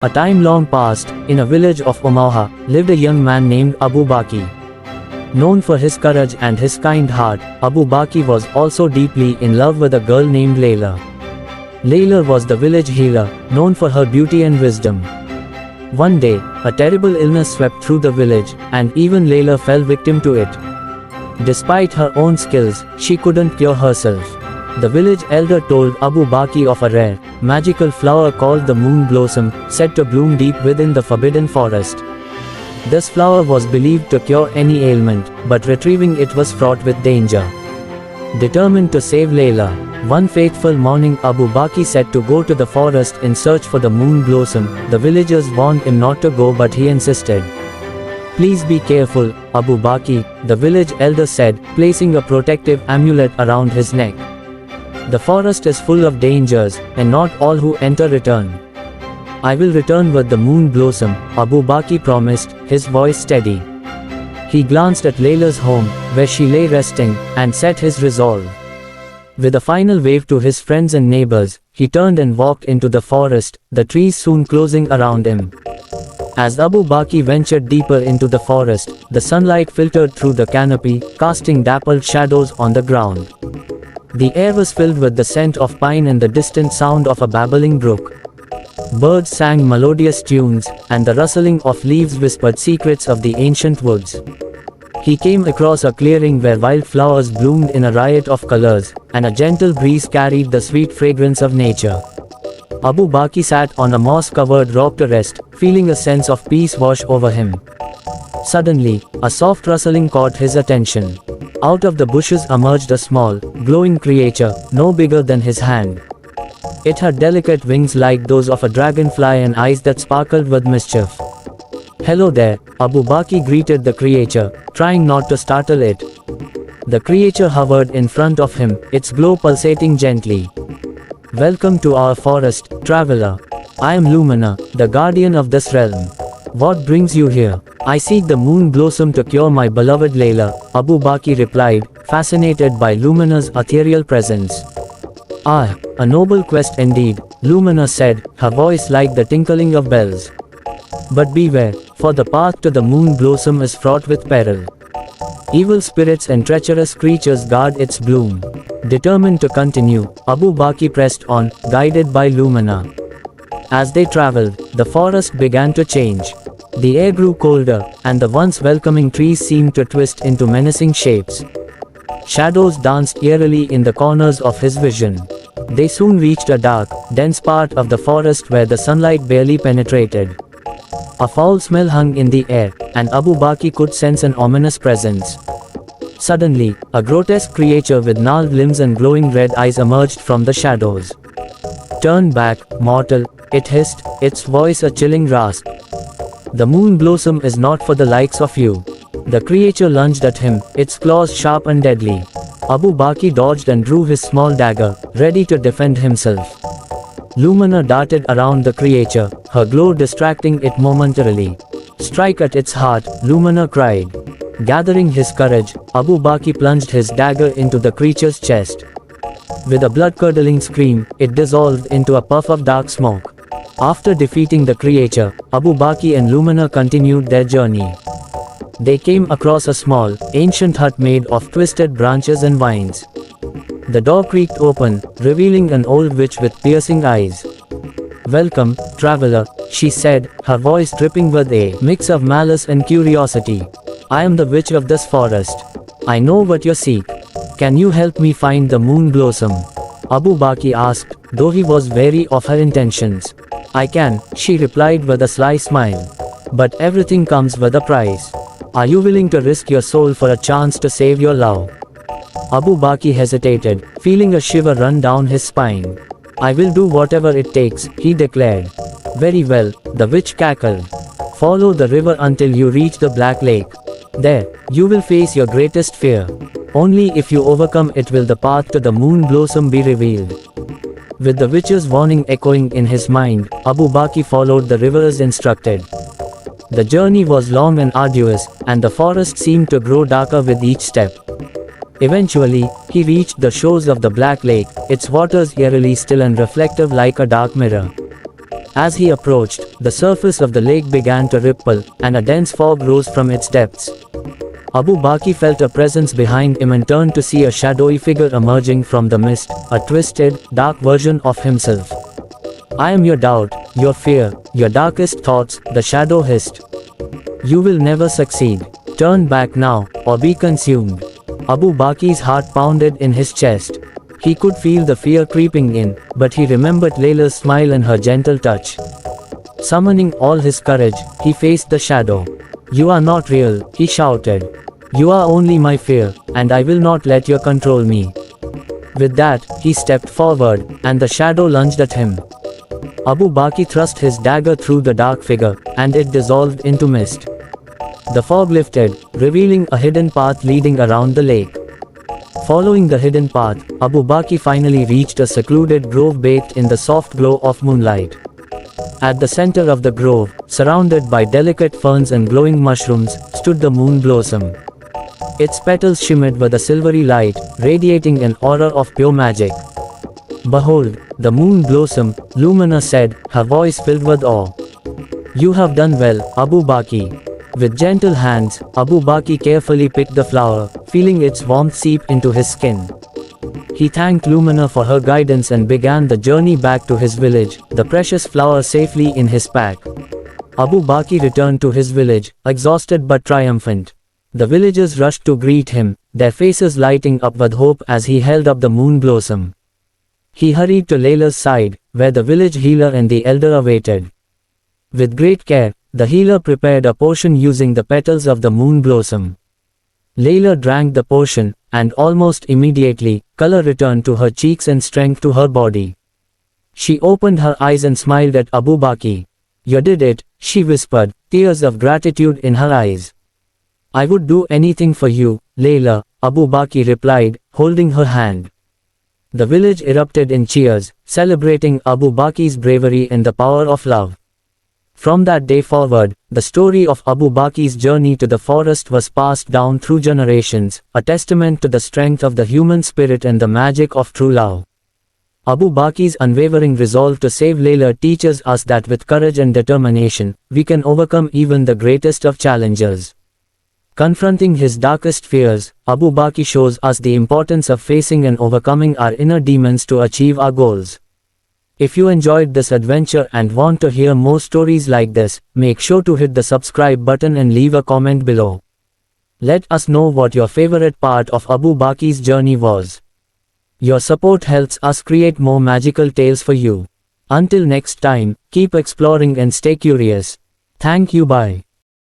A time long past, in a village of Omaha, lived a young man named Abu Baki. Known for his courage and his kind heart, Abu Baki was also deeply in love with a girl named Layla. Layla was the village healer, known for her beauty and wisdom. One day, a terrible illness swept through the village, and even Layla fell victim to it. Despite her own skills, she couldn't cure herself. The village elder told Abu Baki of a rare, magical flower called the moon blossom, said to bloom deep within the forbidden forest. This flower was believed to cure any ailment, but retrieving it was fraught with danger. Determined to save Layla, one fateful morning Abu Baki set to go to the forest in search for the moon blossom. The villagers warned him not to go, but he insisted. "Please be careful, Abu Baki," the village elder said, placing a protective amulet around his neck. "The forest is full of dangers, and not all who enter return." "I will return with the moon blossom," Abu Baki promised, his voice steady. He glanced at Layla's home, where she lay resting, and set his resolve. With a final wave to his friends and neighbors, he turned and walked into the forest, the trees soon closing around him. As Abu Baki ventured deeper into the forest, the sunlight filtered through the canopy, casting dappled shadows on the ground. The air was filled with the scent of pine and the distant sound of a babbling brook. Birds sang melodious tunes, and the rustling of leaves whispered secrets of the ancient woods. He came across a clearing where wildflowers bloomed in a riot of colors, and a gentle breeze carried the sweet fragrance of nature. Abu Baki sat on a moss-covered rock to rest, feeling a sense of peace wash over him. Suddenly, a soft rustling caught his attention. Out of the bushes emerged a small, glowing creature, no bigger than his hand. It had delicate wings like those of a dragonfly and eyes that sparkled with mischief. "Hello there," Abu Baki greeted the creature, trying not to startle it. The creature hovered in front of him, its glow pulsating gently. "Welcome to our forest, traveler. I am Lumina, the guardian of this realm. What brings you here?" "I seek the moon blossom to cure my beloved Layla," Abu Baki replied, fascinated by Lumina's ethereal presence. "Ah, a noble quest indeed," Lumina said, her voice like the tinkling of bells. "But beware, for the path to the moon blossom is fraught with peril. Evil spirits and treacherous creatures guard its bloom." Determined to continue, Abu Baki pressed on, guided by Lumina. As they traveled, the forest began to change. The air grew colder, and the once welcoming trees seemed to twist into menacing shapes. Shadows danced eerily in the corners of his vision. They soon reached a dark, dense part of the forest where the sunlight barely penetrated. A foul smell hung in the air, and Abu Baki could sense an ominous presence. Suddenly, a grotesque creature with gnarled limbs and glowing red eyes emerged from the shadows. "Turn back, mortal," it hissed, its voice a chilling rasp. "The moon blossom is not for the likes of you." The creature lunged at him, its claws sharp and deadly. Abu Baki dodged and drew his small dagger, ready to defend himself. Lumina darted around the creature, her glow distracting it momentarily. "Strike at its heart," Lumina cried. Gathering his courage, Abu Baki plunged his dagger into the creature's chest. With a blood-curdling scream, it dissolved into a puff of dark smoke. After defeating the creature, Abu Baki and Lumina continued their journey. They came across a small, ancient hut made of twisted branches and vines. The door creaked open, revealing an old witch with piercing eyes. "Welcome, traveler," she said, her voice dripping with a mix of malice and curiosity. "I am the witch of this forest. I know what you seek. Can you help me find the moon blossom?" Abu Baki asked, though he was wary of her intentions. "I can," she replied with a sly smile. "But everything comes with a price. Are you willing to risk your soul for a chance to save your love?" Abu Baki hesitated, feeling a shiver run down his spine. "I will do whatever it takes," he declared. "Very well," the witch cackled. "Follow the river until you reach the Black Lake. There, you will face your greatest fear. Only if you overcome it will the path to the moon blossom be revealed." With the witch's warning echoing in his mind, Abu Baki followed the river as instructed. The journey was long and arduous, and the forest seemed to grow darker with each step. Eventually, he reached the shores of the Black Lake, its waters eerily still and reflective like a dark mirror. As he approached, the surface of the lake began to ripple, and a dense fog rose from its depths. Abu Bakr felt a presence behind him and turned to see a shadowy figure emerging from the mist, a twisted, dark version of himself. "I am your doubt, your fear, your darkest thoughts," the shadow hissed. "You will never succeed. Turn back now, or be consumed." Abu Bakr's heart pounded in his chest. He could feel the fear creeping in, but he remembered Layla's smile and her gentle touch. Summoning all his courage, he faced the shadow. "You are not real," he shouted. "You are only my fear, and I will not let you control me." With that, he stepped forward, and the shadow lunged at him. Abu Bakr thrust his dagger through the dark figure, and it dissolved into mist. The fog lifted, revealing a hidden path leading around the lake. Following the hidden path, Abu Bakr finally reached a secluded grove bathed in the soft glow of moonlight. At the center of the grove, surrounded by delicate ferns and glowing mushrooms, stood the moon blossom. Its petals shimmered with a silvery light, radiating an aura of pure magic. "Behold, the moon blossom," Lumina said, her voice filled with awe. "You have done well, Abu Bakr." With gentle hands, Abu Bakr carefully picked the flower, feeling its warmth seep into his skin. He thanked Lumina for her guidance and began the journey back to his village, the precious flower safely in his pack. Abu Bakr returned to his village, exhausted but triumphant. The villagers rushed to greet him, their faces lighting up with hope as he held up the moon blossom. He hurried to Layla's side, where the village healer and the elder awaited. With great care, the healer prepared a potion using the petals of the moon blossom. Layla drank the potion, and almost immediately, color returned to her cheeks and strength to her body. She opened her eyes and smiled at Abu Bakr. "You did it," she whispered, tears of gratitude in her eyes. "I would do anything for you, Layla," Abu Bakr replied, holding her hand. The village erupted in cheers, celebrating Abu Bakr's bravery and the power of love. From that day forward, the story of Abu Bakr's journey to the forest was passed down through generations, a testament to the strength of the human spirit and the magic of true love. Abu Bakr's unwavering resolve to save Layla teaches us that with courage and determination, we can overcome even the greatest of challenges. Confronting his darkest fears, Abu Bakr shows us the importance of facing and overcoming our inner demons to achieve our goals. If you enjoyed this adventure and want to hear more stories like this, make sure to hit the subscribe button and leave a comment below. Let us know what your favorite part of Abu Bakr's journey was. Your support helps us create more magical tales for you. Until next time, keep exploring and stay curious. Thank you, bye.